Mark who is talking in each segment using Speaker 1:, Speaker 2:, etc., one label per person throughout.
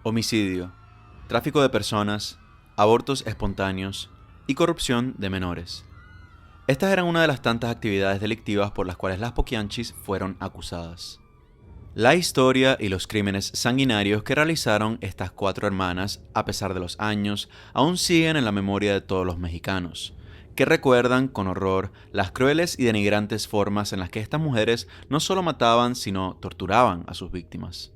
Speaker 1: homicidio, tráfico de personas, abortos espontáneos y corrupción de menores. Estas eran una de las tantas actividades delictivas por las cuales las Poquianchis fueron acusadas. La historia y los crímenes sanguinarios que realizaron estas 4 hermanas, a pesar de los años, aún siguen en la memoria de todos los mexicanos, que recuerdan con horror las crueles y denigrantes formas en las que estas mujeres no solo mataban, sino torturaban a sus víctimas.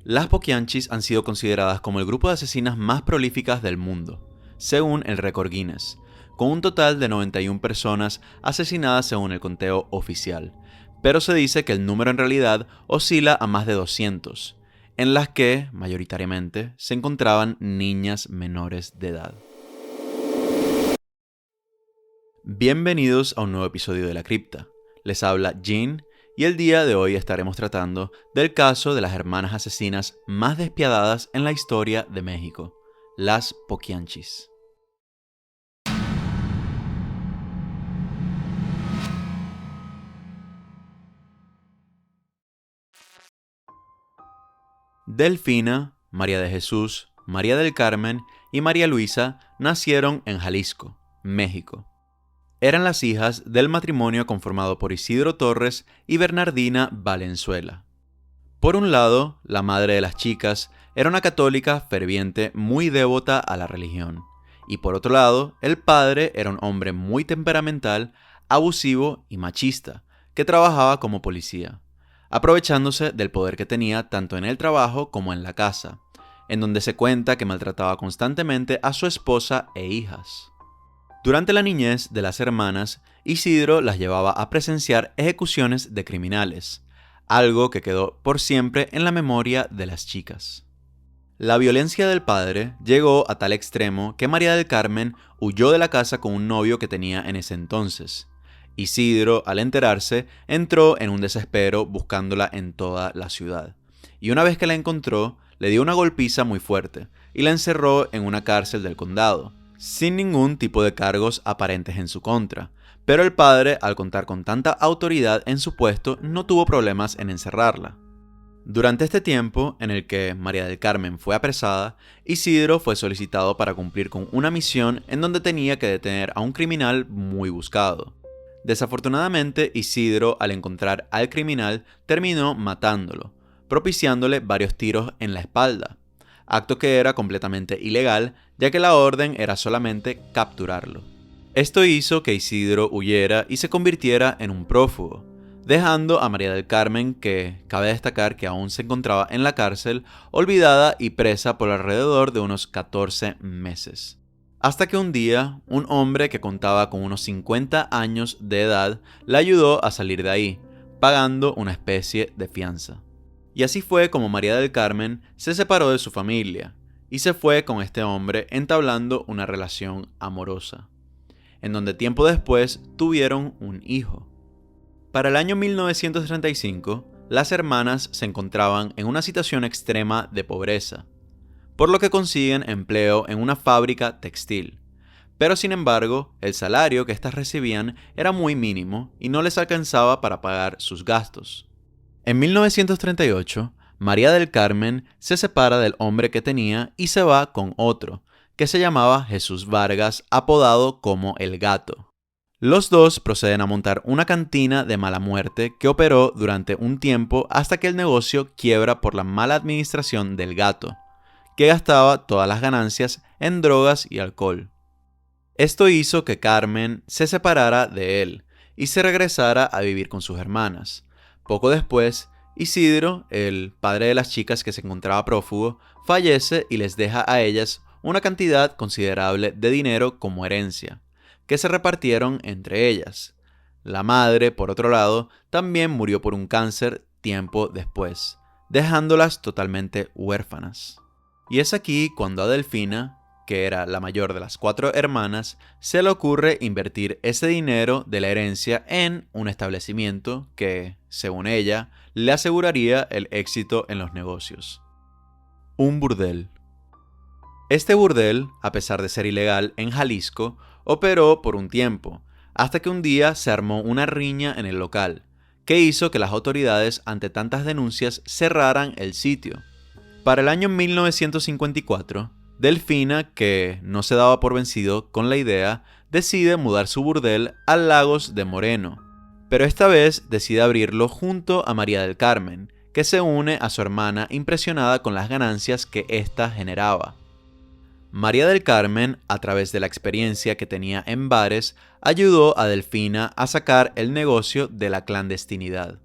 Speaker 1: Las Poquianchis han sido consideradas como el grupo de asesinas más prolíficas del mundo, según el récord Guinness, con un total de 91 personas asesinadas según el conteo oficial, pero se dice que el número en realidad oscila a más de 200, en las que, mayoritariamente, se encontraban niñas menores de edad. Bienvenidos a un nuevo episodio de La Cripta. Les habla Jean y el día de hoy estaremos tratando del caso de las hermanas asesinas más despiadadas en la historia de México, las Poquianchis. Delfina, María de Jesús, María del Carmen y María Luisa nacieron en Jalisco, México. Eran las hijas del matrimonio conformado por Isidro Torres y Bernardina Valenzuela. Por un lado, la madre de las chicas era una católica ferviente muy devota a la religión, y por otro lado, el padre era un hombre muy temperamental, abusivo y machista, que trabajaba como policía, aprovechándose del poder que tenía tanto en el trabajo como en la casa, en donde se cuenta que maltrataba constantemente a su esposa e hijas. Durante la niñez de las hermanas, Isidro las llevaba a presenciar ejecuciones de criminales, algo que quedó por siempre en la memoria de las chicas. La violencia del padre llegó a tal extremo que María del Carmen huyó de la casa con un novio que tenía en ese entonces. Isidro, al enterarse, entró en un desespero buscándola en toda la ciudad, y una vez que la encontró, le dio una golpiza muy fuerte y la encerró en una cárcel del condado, sin ningún tipo de cargos aparentes en su contra, pero el padre, al contar con tanta autoridad en su puesto, no tuvo problemas en encerrarla. Durante este tiempo, en el que María del Carmen fue apresada, Isidro fue solicitado para cumplir con una misión en donde tenía que detener a un criminal muy buscado. Desafortunadamente, Isidro, al encontrar al criminal, terminó matándolo, propiciándole varios tiros en la espalda, acto que era completamente ilegal, ya que la orden era solamente capturarlo. Esto hizo que Isidro huyera y se convirtiera en un prófugo, dejando a María del Carmen, que cabe destacar que aún se encontraba en la cárcel, olvidada y presa por alrededor de unos 14 meses. Hasta que un día, un hombre que contaba con unos 50 años de edad la ayudó a salir de ahí, pagando una especie de fianza. Y así fue como María del Carmen se separó de su familia y se fue con este hombre entablando una relación amorosa, en donde tiempo después tuvieron un hijo. Para el año 1935, las hermanas se encontraban en una situación extrema de pobreza, por lo que consiguen empleo en una fábrica textil. Pero sin embargo, el salario que éstas recibían era muy mínimo y no les alcanzaba para pagar sus gastos. En 1938, María del Carmen se separa del hombre que tenía y se va con otro, que se llamaba Jesús Vargas, apodado como El Gato. Los dos proceden a montar una cantina de mala muerte que operó durante un tiempo hasta que el negocio quiebra por la mala administración del Gato, que gastaba todas las ganancias en drogas y alcohol. Esto hizo que Carmen se separara de él y se regresara a vivir con sus hermanas. Poco después, Isidro, el padre de las chicas que se encontraba prófugo, fallece y les deja a ellas una cantidad considerable de dinero como herencia, que se repartieron entre ellas. La madre, por otro lado, también murió por un cáncer tiempo después, dejándolas totalmente huérfanas. Y es aquí cuando a Delfina, que era la mayor de las 4 hermanas, se le ocurre invertir ese dinero de la herencia en un establecimiento que, según ella, le aseguraría el éxito en los negocios. Un burdel. Este burdel, a pesar de ser ilegal en Jalisco, operó por un tiempo, hasta que un día se armó una riña en el local, que hizo que las autoridades, ante tantas denuncias, cerraran el sitio. Para el año 1954, Delfina, que no se daba por vencido con la idea, decide mudar su burdel a Lagos de Moreno, pero esta vez decide abrirlo junto a María del Carmen, que se une a su hermana impresionada con las ganancias que ésta generaba. María del Carmen, a través de la experiencia que tenía en bares, ayudó a Delfina a sacar el negocio de la clandestinidad,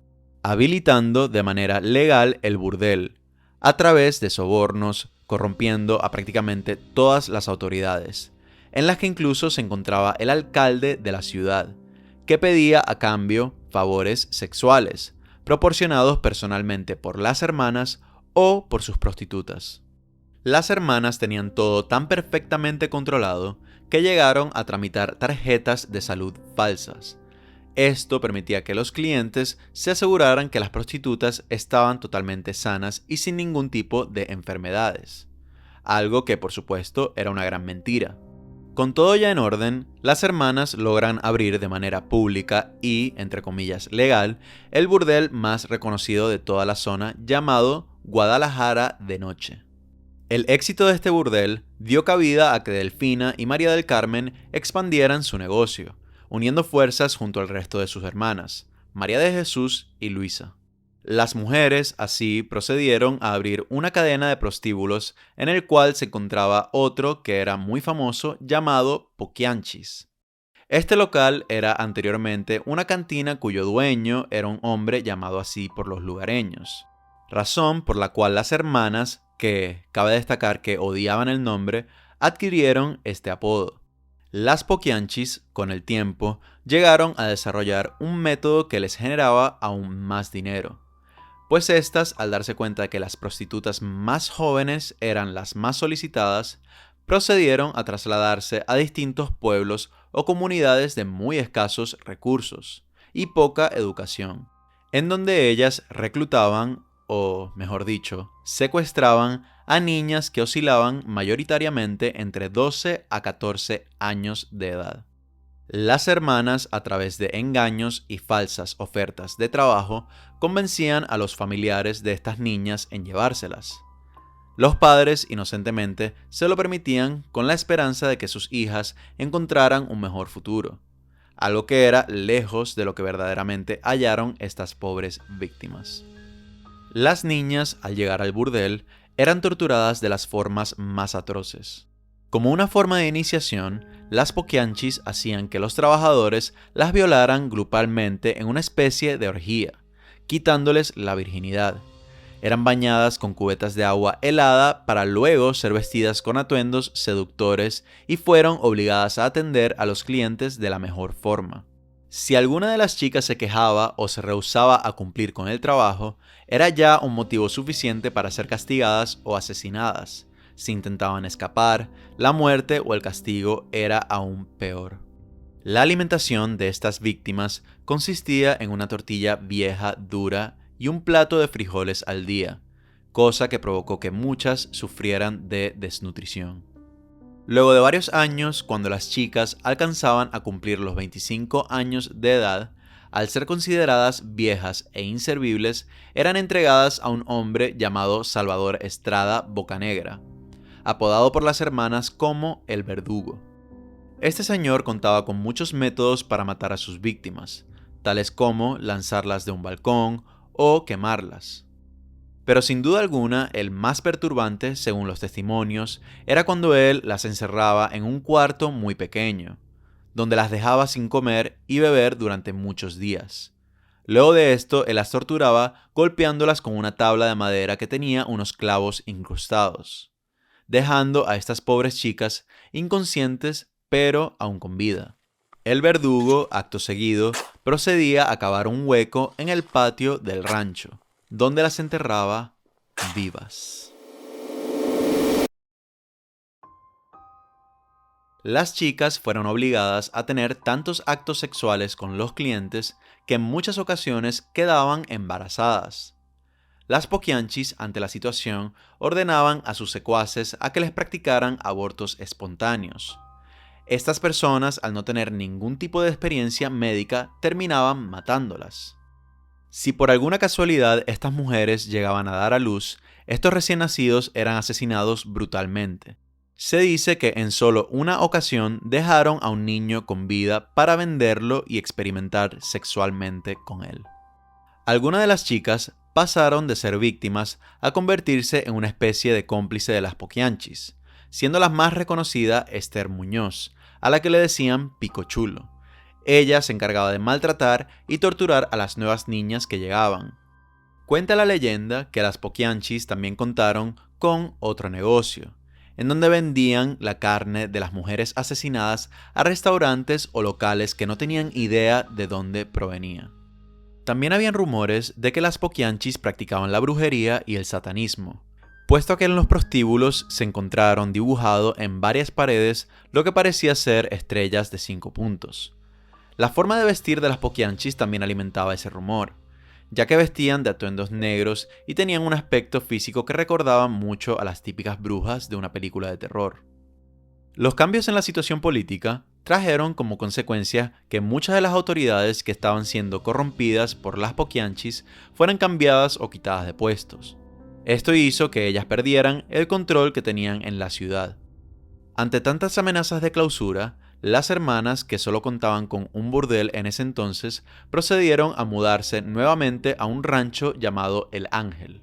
Speaker 1: habilitando de manera legal el burdel, a través de sobornos, corrompiendo a prácticamente todas las autoridades, en las que incluso se encontraba el alcalde de la ciudad, que pedía a cambio favores sexuales, proporcionados personalmente por las hermanas o por sus prostitutas. Las hermanas tenían todo tan perfectamente controlado que llegaron a tramitar tarjetas de salud falsas. Esto permitía que los clientes se aseguraran que las prostitutas estaban totalmente sanas y sin ningún tipo de enfermedades. Algo que, por supuesto, era una gran mentira. Con todo ya en orden, las hermanas logran abrir de manera pública y, entre comillas, legal, el burdel más reconocido de toda la zona llamado Guadalajara de Noche. El éxito de este burdel dio cabida a que Delfina y María del Carmen expandieran su negocio, uniendo fuerzas junto al resto de sus hermanas, María de Jesús y Luisa. Las mujeres así procedieron a abrir una cadena de prostíbulos en el cual se encontraba otro que era muy famoso llamado Poquianchis. Este local era anteriormente una cantina cuyo dueño era un hombre llamado así por los lugareños, razón por la cual las hermanas, que cabe destacar que odiaban el nombre, adquirieron este apodo. Las Poquianchis, con el tiempo, llegaron a desarrollar un método que les generaba aún más dinero, pues estas, al darse cuenta de que las prostitutas más jóvenes eran las más solicitadas, procedieron a trasladarse a distintos pueblos o comunidades de muy escasos recursos y poca educación, en donde ellas reclutaban, o mejor dicho, secuestraban a niñas que oscilaban mayoritariamente entre 12 a 14 años de edad. Las hermanas, a través de engaños y falsas ofertas de trabajo, convencían a los familiares de estas niñas en llevárselas. Los padres, inocentemente, se lo permitían con la esperanza de que sus hijas encontraran un mejor futuro, algo que era lejos de lo que verdaderamente hallaron estas pobres víctimas. Las niñas, al llegar al burdel, eran torturadas de las formas más atroces. Como una forma de iniciación, las Poquianchis hacían que los trabajadores las violaran grupalmente en una especie de orgía, quitándoles la virginidad. Eran bañadas con cubetas de agua helada para luego ser vestidas con atuendos seductores y fueron obligadas a atender a los clientes de la mejor forma. Si alguna de las chicas se quejaba o se rehusaba a cumplir con el trabajo, era ya un motivo suficiente para ser castigadas o asesinadas. Si intentaban escapar, la muerte o el castigo era aún peor. La alimentación de estas víctimas consistía en una tortilla vieja, dura y un plato de frijoles al día, cosa que provocó que muchas sufrieran de desnutrición. Luego de varios años, cuando las chicas alcanzaban a cumplir los 25 años de edad, al ser consideradas viejas e inservibles, eran entregadas a un hombre llamado Salvador Estrada Bocanegra, apodado por las hermanas como el Verdugo. Este señor contaba con muchos métodos para matar a sus víctimas, tales como lanzarlas de un balcón o quemarlas. Pero sin duda alguna, el más perturbante, según los testimonios, era cuando él las encerraba en un cuarto muy pequeño, donde las dejaba sin comer y beber durante muchos días. Luego de esto, él las torturaba golpeándolas con una tabla de madera que tenía unos clavos incrustados, dejando a estas pobres chicas inconscientes pero aún con vida. El verdugo, acto seguido, procedía a cavar un hueco en el patio del rancho, donde las enterraba vivas. Las chicas fueron obligadas a tener tantos actos sexuales con los clientes que en muchas ocasiones quedaban embarazadas. Las Poquianchis, ante la situación, ordenaban a sus secuaces a que les practicaran abortos espontáneos. Estas personas, al no tener ningún tipo de experiencia médica, terminaban matándolas. Si por alguna casualidad estas mujeres llegaban a dar a luz, estos recién nacidos eran asesinados brutalmente. Se dice que en solo una ocasión dejaron a un niño con vida para venderlo y experimentar sexualmente con él. Algunas de las chicas pasaron de ser víctimas a convertirse en una especie de cómplice de las Poquianchis, siendo la más reconocida Esther Muñoz, a la que le decían Pico Chulo. Ella se encargaba de maltratar y torturar a las nuevas niñas que llegaban. Cuenta la leyenda que las Poquianchis también contaron con otro negocio, en donde vendían la carne de las mujeres asesinadas a restaurantes o locales que no tenían idea de dónde provenía. También habían rumores de que las Poquianchis practicaban la brujería y el satanismo, puesto que en los prostíbulos se encontraron dibujado en varias paredes lo que parecía ser estrellas de 5 puntos. La forma de vestir de las Poquianchis también alimentaba ese rumor, ya que vestían de atuendos negros y tenían un aspecto físico que recordaba mucho a las típicas brujas de una película de terror. Los cambios en la situación política trajeron como consecuencia que muchas de las autoridades que estaban siendo corrompidas por las Poquianchis fueran cambiadas o quitadas de puestos. Esto hizo que ellas perdieran el control que tenían en la ciudad. Ante tantas amenazas de clausura, las hermanas, que solo contaban con un burdel en ese entonces, procedieron a mudarse nuevamente a un rancho llamado El Ángel.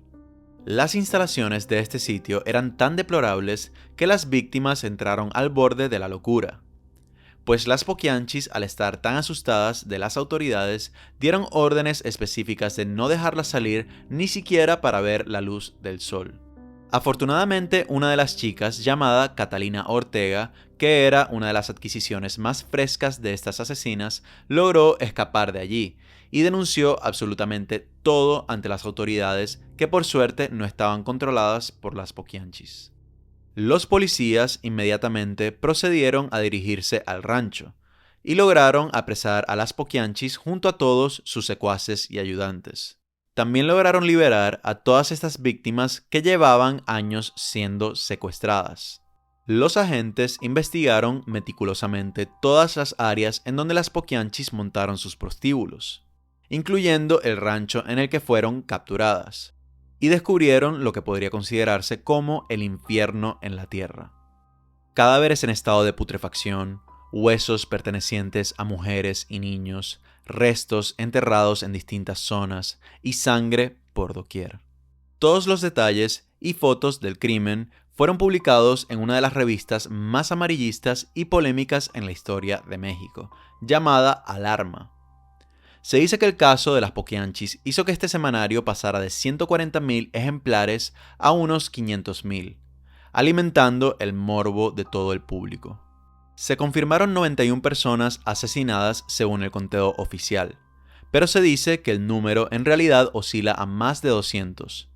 Speaker 1: Las instalaciones de este sitio eran tan deplorables que las víctimas entraron al borde de la locura, pues las Poquianchis, al estar tan asustadas de las autoridades, dieron órdenes específicas de no dejarlas salir ni siquiera para ver la luz del sol. Afortunadamente, una de las chicas, llamada Catalina Ortega, que era una de las adquisiciones más frescas de estas asesinas, logró escapar de allí y denunció absolutamente todo ante las autoridades, que por suerte no estaban controladas por las Poquianchis. Los policías inmediatamente procedieron a dirigirse al rancho y lograron apresar a las Poquianchis junto a todos sus secuaces y ayudantes. También lograron liberar a todas estas víctimas que llevaban años siendo secuestradas. Los agentes investigaron meticulosamente todas las áreas en donde las Poquianchis montaron sus prostíbulos, incluyendo el rancho en el que fueron capturadas, y descubrieron lo que podría considerarse como el infierno en la tierra. Cadáveres en estado de putrefacción, huesos pertenecientes a mujeres y niños, restos enterrados en distintas zonas y sangre por doquier. Todos los detalles y fotos del crimen fueron publicados en una de las revistas más amarillistas y polémicas en la historia de México, llamada Alarma. Se dice que el caso de las Poquianchis hizo que este semanario pasara de 140,000 ejemplares a unos 500,000, alimentando el morbo de todo el público. Se confirmaron 91 personas asesinadas según el conteo oficial, pero se dice que el número en realidad oscila a más de 200.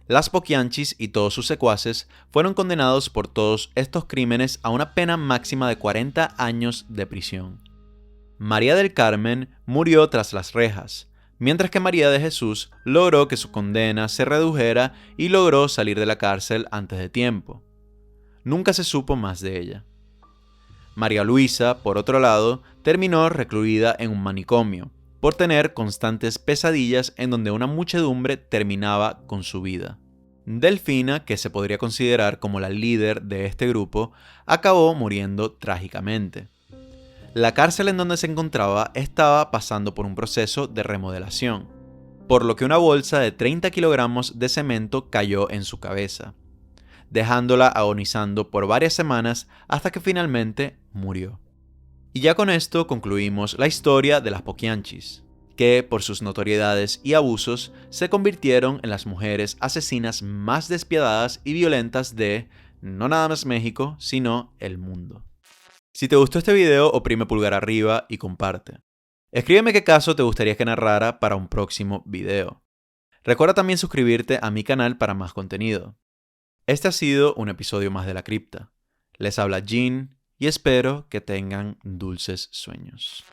Speaker 1: Las Poquianchis y todos sus secuaces fueron condenados por todos estos crímenes a una pena máxima de 40 años de prisión. María del Carmen murió tras las rejas, mientras que María de Jesús logró que su condena se redujera y logró salir de la cárcel antes de tiempo. Nunca se supo más de ella. María Luisa, por otro lado, terminó recluida en un manicomio, por tener constantes pesadillas en donde una muchedumbre terminaba con su vida. Delfina, que se podría considerar como la líder de este grupo, acabó muriendo trágicamente. La cárcel en donde se encontraba estaba pasando por un proceso de remodelación, por lo que una bolsa de 30 kilogramos de cemento cayó en su cabeza, dejándola agonizando por varias semanas hasta que finalmente murió. Y ya con esto concluimos la historia de las Poquianchis, que por sus notoriedades y abusos se convirtieron en las mujeres asesinas más despiadadas y violentas de no nada más México, sino el mundo. Si te gustó este video, oprime pulgar arriba y comparte. Escríbeme qué caso te gustaría que narrara para un próximo video. Recuerda también suscribirte a mi canal para más contenido. Este ha sido un episodio más de La Cripta. Les habla Jean y espero que tengan dulces sueños.